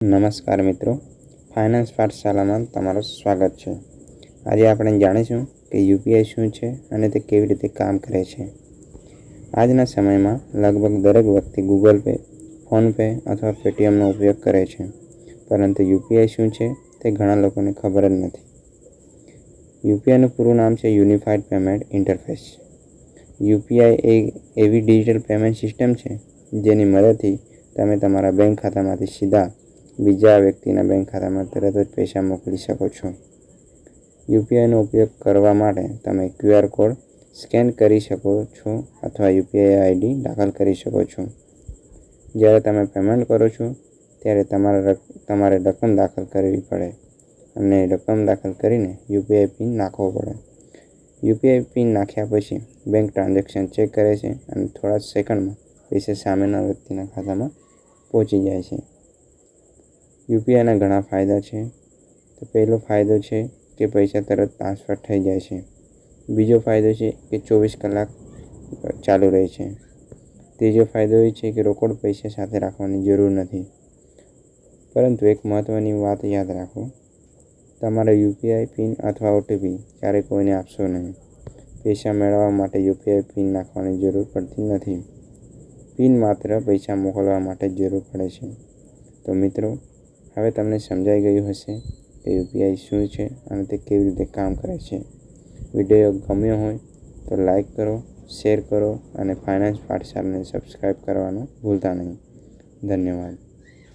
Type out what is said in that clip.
નમસ્કાર મિત્રો, ફાઇનાન્સ પાઠશાલામાં તમારું સ્વાગત છે। આજે આપણે જાણીશું કે યુપીઆઈ શું છે અને તે કેવી રીતે કામ કરે છે। આજના સમયમાં લગભગ દરેક વ્યક્તિ ગૂગલ પે, ફોનપે અથવા પેટીએમનો ઉપયોગ કરે છે, પરંતુ યુપીઆઈ શું છે તે ઘણા લોકોને ખબર જ નથી। યુપીઆઈનું પૂરું નામ છે યુનિફાઈડ પેમેન્ટ ઇન્ટરફેસ। યુપીઆઈ એ એવી ડિજિટલ પેમેન્ટ સિસ્ટમ છે જેની મદદથી તમે તમારા બેંક ખાતામાંથી સીધા બીજા વ્યક્તિના બેંક ખાતામાં તરત જ પૈસા મોકલી શકો છો। યુપીઆઈનો ઉપયોગ કરવા માટે તમે ક્યુઆર કોડ સ્કેન કરી શકો છો અથવા યુપીઆઈ આઈડી દાખલ કરી શકો છો। જ્યારે તમે પેમેન્ટ કરો છો ત્યારે તમારે રકમ દાખલ કરવી પડે અને રકમ દાખલ કરીને યુપીઆઈ પિન નાખવો પડે। યુપીઆઈ પિન નાખ્યા પછી બેંક ટ્રાન્ઝેક્શન ચેક કરે છે અને થોડા સેકન્ડમાં પૈસા સામેના વ્યક્તિના ખાતામાં પહોંચી જાય છે। યુપીઆઈના ઘણા ફાયદા છે। તો પહેલો ફાયદો છે કે પૈસા તરત ટ્રાન્સફર થઈ જાય છે। બીજો ફાયદો છે કે 24 કલાક ચાલુ રહે છે। ત્રીજો ફાયદો એ છે કે રોકડ પૈસા સાથે રાખવાની જરૂર નથી। પરંતુ એક મહત્ત્વની વાત યાદ રાખો, તમારા યુપીઆઈ પિન અથવા ઓટીપી ક્યારેય કોઈને આપશો નહીં। પૈસા મેળવવા માટે યુપીઆઈ પિન નાખવાની જરૂર પડતી નથી। પિન માત્ર પૈસા મોકલવા માટે જ જરૂર પડે છે। તો મિત્રો, હવે તમને સમજાઈ ગયું હશે કે યુપીઆઈ શું છે અને તે કેવી રીતે કામ કરે છે। વિડીયો ગમ્યો હોય તો લાઈક કરો, શેર કરો અને ફાઇનાન્સ પાઠશાલાને સબસ્ક્રાઈબ કરવાનું ભૂલતા નહીં। ધન્યવાદ।